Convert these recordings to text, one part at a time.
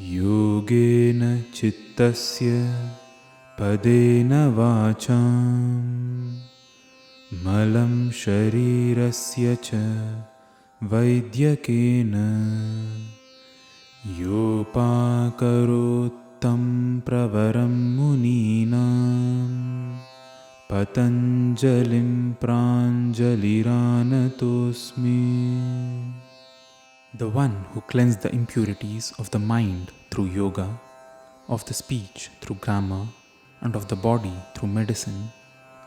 Yogena chittasya padena vacham malam sharirasya cha vaidyakena yopakarottam pravaram muninam Patanjalim pranjaliranatosmi. The one who cleansed the impurities of the mind through yoga, of the speech through grammar, and of the body through medicine,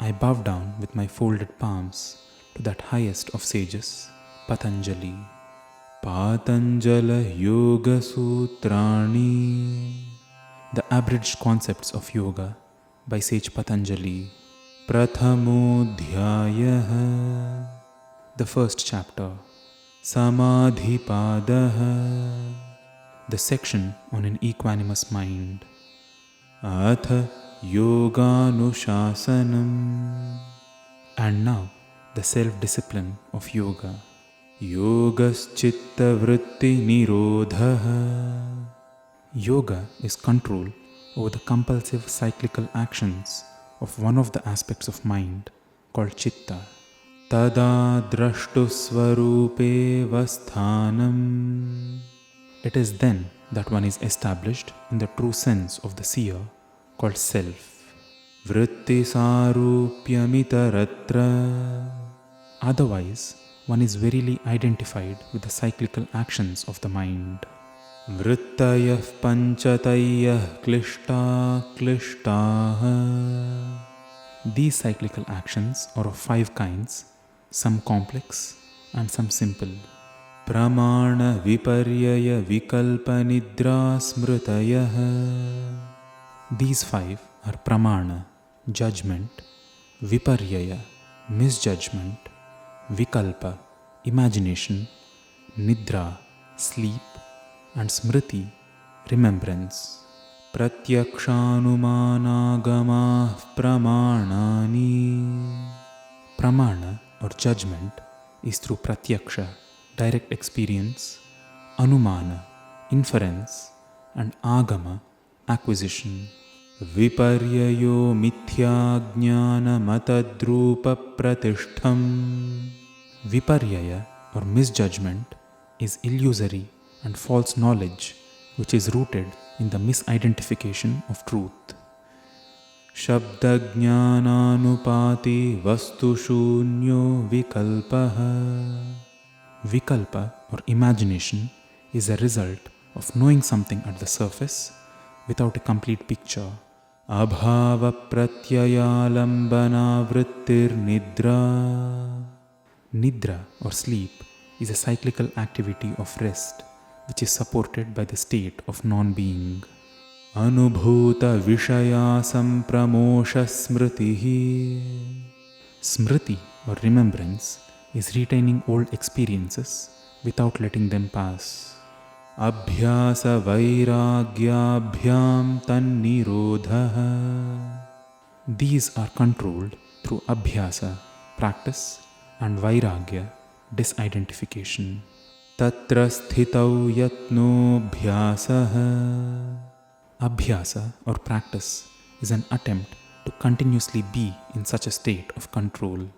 I bow down with my folded palms to that highest of sages, Patanjali. Patanjala Yoga Sutrani. The abridged concepts of yoga by sage Patanjali. Prathamodhyayaha. The first chapter. Samadhi Padaha. The section on an equanimous mind. Atha Yoganushasanam. And now the self-discipline of yoga. Yogaschitta vritti nirodhaha. Yoga is control over the compulsive cyclical actions of one of the aspects of mind called chitta. Tada drashtu svarupe vasthanam. It is then that one is established in the true sense of the seer called self. Vritti sarupyamitaratra. Otherwise, one is verily identified with the cyclical actions of the mind. Vrittayah panchatayah klishta klishtaha. These cyclical actions are of 5 kinds, some complex and some simple. Pramana viparyaya vikalpa nidra smritayaha. These 5 are pramana, judgment, viparyaya, misjudgment, vikalpa, imagination, nidra, sleep, and smriti, remembrance. Pratyakshanumanagama pramanani. Pramana or judgment is through pratyaksha, direct experience, anumana, inference, and agama, acquisition. Viparyayo mithya jnana matadrupa pratishtham. Viparyaya or misjudgment is illusory and false knowledge which is rooted in the misidentification of truth. Shabda jnananupati vastu shunyo vikalpaha. Vikalpa or imagination is a result of knowing something at the surface without a complete picture. Abhava pratyayalambana vrittir nidra. Nidra or sleep is a cyclical activity of rest which is supported by the state of non-being. Anubhuta vishaya sampramosha smritihi. Smriti or remembrance is retaining old experiences without letting them pass. Abhyasa vairagyabhyam tannirodhaha. These are controlled through abhyasa, practice, and vairagya, disidentification. Tatra sthitau yatno bhyasaha. Abhyasa or practice is an attempt to continuously be in such a state of control.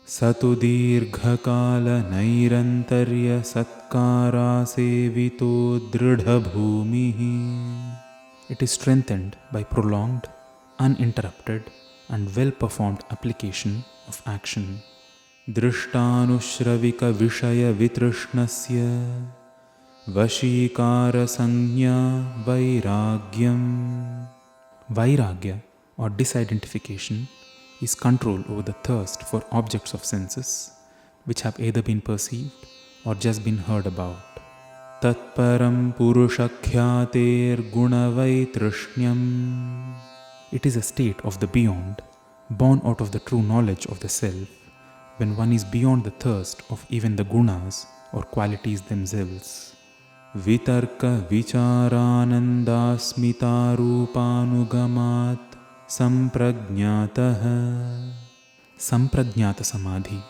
Satu dirghakala nairantarya satkara sevito dridha bhumihi. It is strengthened by prolonged, uninterrupted, and well-performed application of action. Drishtanushravika vishaya vitrishnasya vashikara sanya vairagyam. Vairagya or disidentification is control over the thirst for objects of senses which have either been perceived or just been heard about. Tatparam purushakyater gunavaitrishyam. It is a state of the beyond, born out of the true knowledge of the self, when one is beyond the thirst of even the gunas or qualities themselves. Vitarka vicharananda smitarupanugamat samprajñataha. Samprajñata samadhi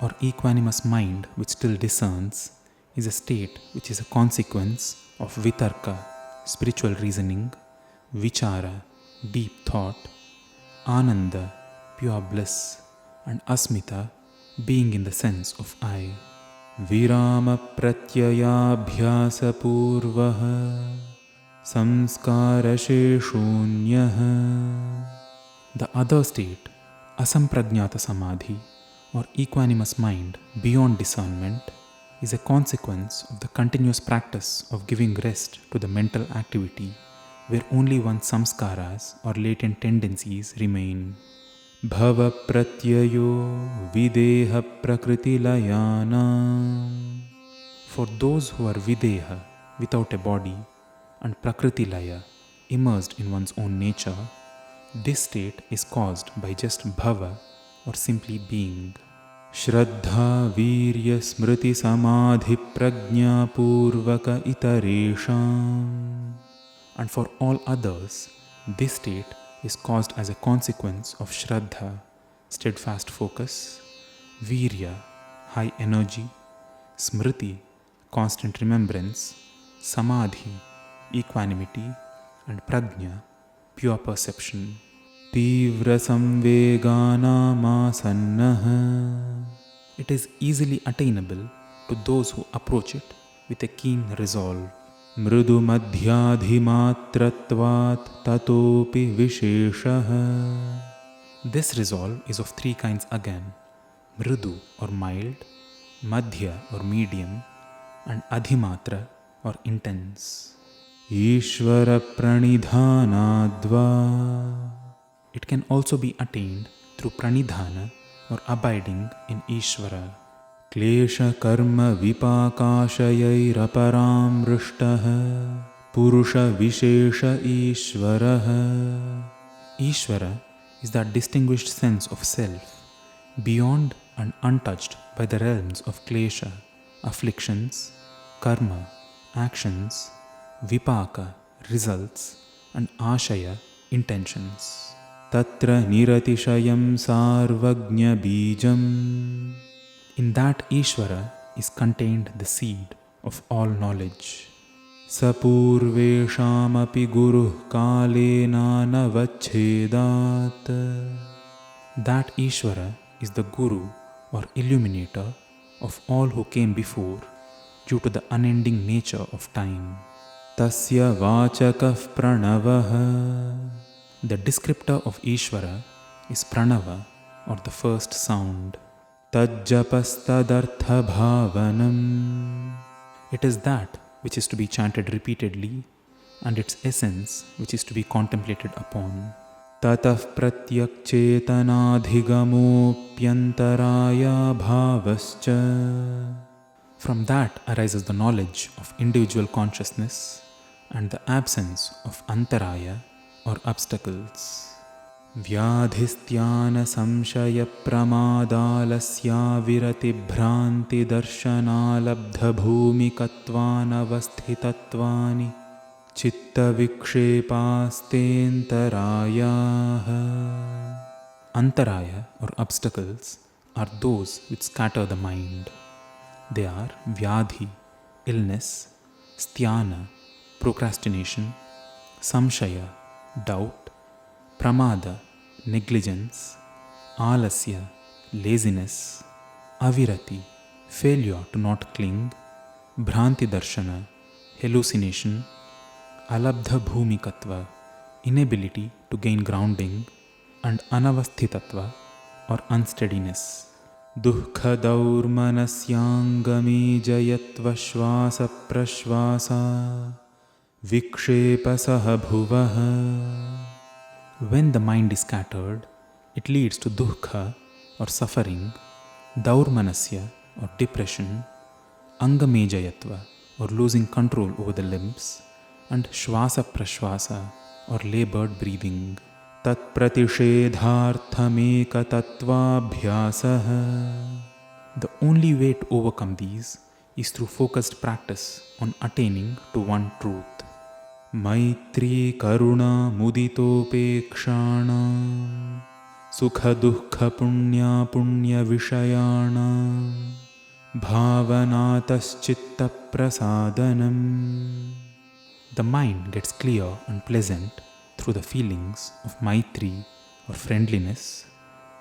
or equanimous mind which still discerns is a state which is a consequence of vitarka, spiritual reasoning, vichara, deep thought, ananda, pure bliss, and asmita, being in the sense of I. Virama pratyayabhyasa purvaha samskarashe shunyaha. The other state, asampragnata samadhi, or equanimous mind beyond discernment, is a consequence of the continuous practice of giving rest to the mental activity where only one's samskaras or latent tendencies remain. Bhava pratyayo videha prakriti layana. For those who are videha, without a body, and prakriti laya, immersed in one's own nature, this state is caused by just bhava, or simply being. Shraddha virya smriti samadhi prajna purvaka itaresham. And for all others, this state is caused as a consequence of shraddha, steadfast focus, virya, high energy, smriti, constant remembrance, samadhi, equanimity, and prajna, pure perception. Tivra samveganamasannaha. It is easily attainable to those who approach it with a keen resolve. Mridu madhyadhimatratvat tatopi visheshaha. This resolve is of three kinds again: mridu or mild, madhya or medium, and adhimatra or intense. Ishvara pranidhanadva. It can also be attained through pranidhana or abiding in Ishvara. Klesha karma vipakashayairaparam rishtaha purusha vishesha Ishvaraha. Ishvara is that distinguished sense of self, beyond and untouched by the realms of klesha, afflictions, karma, actions, vipaka, results, and ashaya, intentions. Tatra niratishayam sarvagnya bijam. In that Ishvara is contained the seed of all knowledge. Sapurvesham api guruh kalena navachhedat. That Ishvara is the Guru or illuminator of all who came before due to the unending nature of time. Tasya vachakah pranavaha. The descriptor of Ishvara is pranava, or the first sound. Tajjapastadartha bhavanam. It is that which is to be chanted repeatedly, and its essence which is to be contemplated upon. Tatah pratyak chetanadhigamopyantaraya bhavascha. From that arises the knowledge of individual consciousness and the absence of antaraya, or obstacles. Vyadhisthana samshaya pramadalasya virati bhranti darshanalabdha bhumikatvanavasthitattvani chitta vikshepastentarayaha. Antaraya, or obstacles, are those which scatter the mind. They are vyadhi, illness, sthyana, procrastination, samshaya, doubt, pramada, negligence, alasya, laziness, avirati, failure to not cling, bhranti darshana, hallucination, alabdha bhumikatva, inability to gain grounding, and anavasthitatva, or unsteadiness. Dukkha daurmanasyangami jayatva shvasa prashvasa vikshepasaha bhuvaha. When the mind is scattered, it leads to dukkha, or suffering, daurmanasya, or depression, angamejayatva, or losing control over the limbs, and shvasa prashvasa, or labored breathing. Tat pratishedharthameka tattvabhyasaha. The only way to overcome these is through focused practice on attaining to one truth. Maitri karuna muditopekshana sukha dukkha punya punya vishayana bhavanataschitta prasadanam. the mind gets clear and pleasant through the feelings of Maitri or friendliness,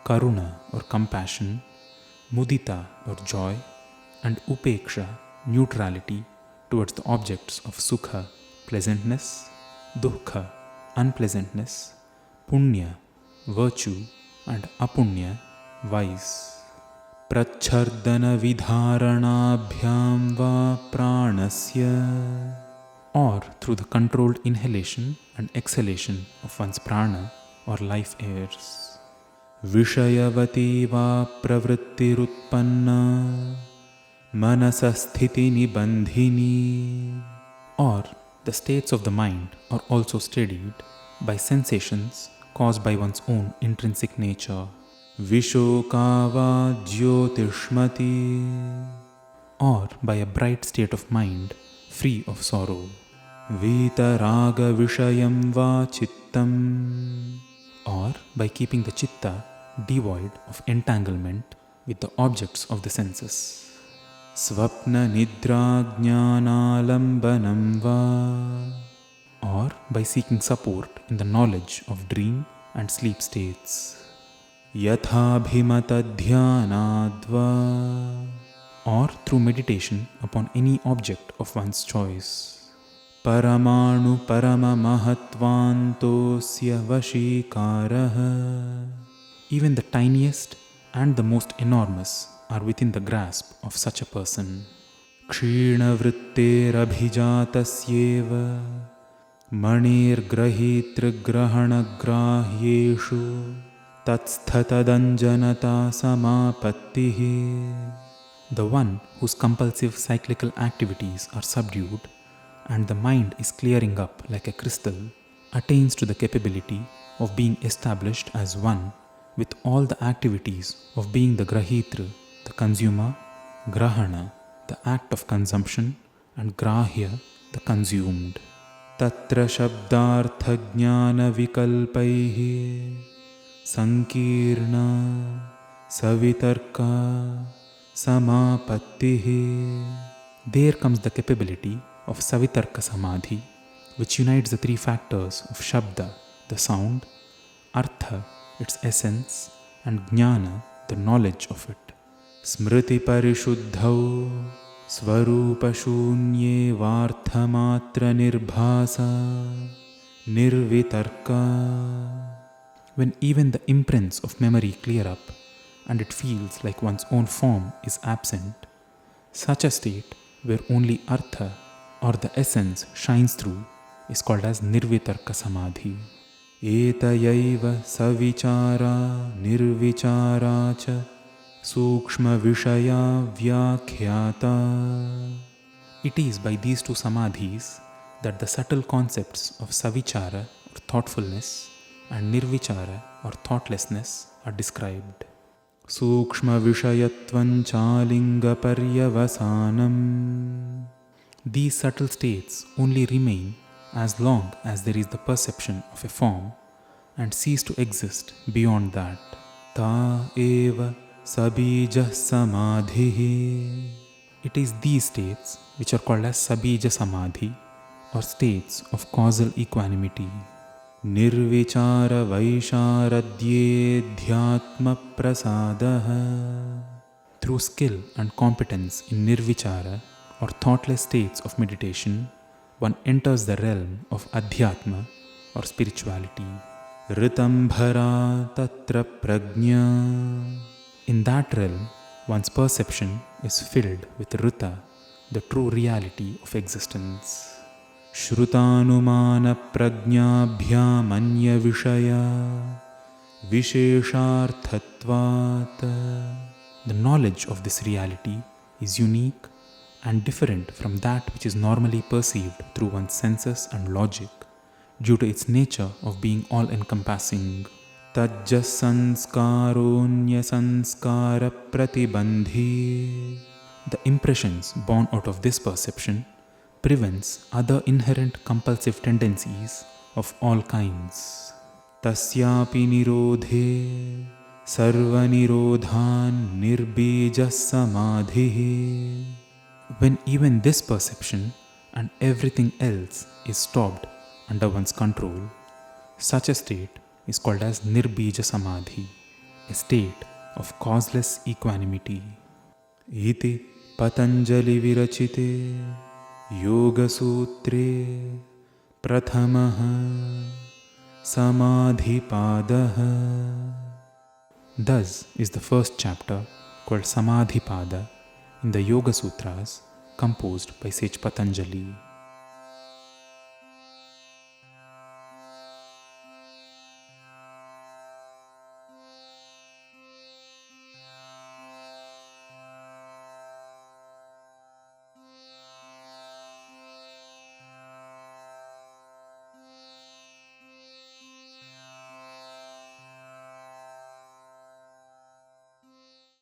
Karuna or compassion, Mudita or joy, and Upeksha, neutrality towards the objects of Sukha, pleasantness, Dukkha, unpleasantness, Punya, virtue, and Apunya, vice. Prachardana vidharanabhyam va pranasya, or through the controlled inhalation and exhalation of one's prana or life airs. Vishayavati va pravrittirutpanna manasasthiti nibandhini, or the states of the mind are also steadied by sensations caused by one's own intrinsic nature. Vishokava jyotishmati, or by a bright state of mind free of sorrow. Vitaraga vishayam va chittam, or by keeping the chitta devoid of entanglement with the objects of the senses. Swapna nidra jnanalambanam va, or by seeking support in the knowledge of dream and sleep states. Yathabhimata dhyanadva, or through meditation upon any object of one's choice. Paramanu paramamahatvantosya vashikaraha, even the tiniest and the most enormous are within the grasp of such a person. Kshina vritterabhijatasyeva manir grahitra grahana grahyeshu tatsthathadanjanata samapattihi. The one whose compulsive cyclical activities are subdued and the mind is clearing up like a crystal attains to the capability of being established as one with all the activities of being the grahitra, the consumer, grahana, the act of consumption, and grahya, the consumed. Tatra shabdartha jnana vikalpaihi sankirna savitarka samapattihi. There comes the capability of savitarka samadhi, which unites the three factors of shabda, the sound, artha, its essence, and jnana, the knowledge of it. Smriti parishuddhau svarupa shunye varthamatra nirbhasa nirvitarka. When even the imprints of memory clear up and it feels like one's own form is absent, such a state where only artha or the essence shines through is called as nirvitarka samadhi. Etayaiva savichara nirvichara cha sukshma vishaya vyakhyata. It is by these two samadhis that the subtle concepts of savichara or thoughtfulness and nirvichara or thoughtlessness are described. Sukshma vishayatvan chalinga paryavasanam. These subtle states only remain as long as there is the perception of a form and cease to exist beyond that. Ta eva sabija samadhi. It is these states which are called as sabija samadhi or states of causal equanimity. Nirvichara vaisharadye dhyatma prasadaha. Through skill and competence in nirvichara or thoughtless states of meditation, one enters the realm of adhyatma or spirituality. Ritambhara tatra prajna. In that realm, one's perception is filled with Rita, the true reality of existence. Shrutanumana prajnabhyam anya vishaya vishesharthatvat. The knowledge of this reality is unique and different from that which is normally perceived through one's senses and logic due to its nature of being all-encompassing. Tajjas sanskaronya sanskara pratibandhi. The impressions born out of this perception prevents other inherent compulsive tendencies of all kinds. Tasyapi nirodhe sarva nirodhan nirbija samadhi. When even this perception and everything else is stopped under one's control, such a state is called as nirbija samadhi, a state of causeless equanimity. Iti Patanjali virachite yoga sutre prathamaha samadhipadaha. Thus is the first chapter called Samadhipada in the Yoga Sutras composed by sage Patanjali.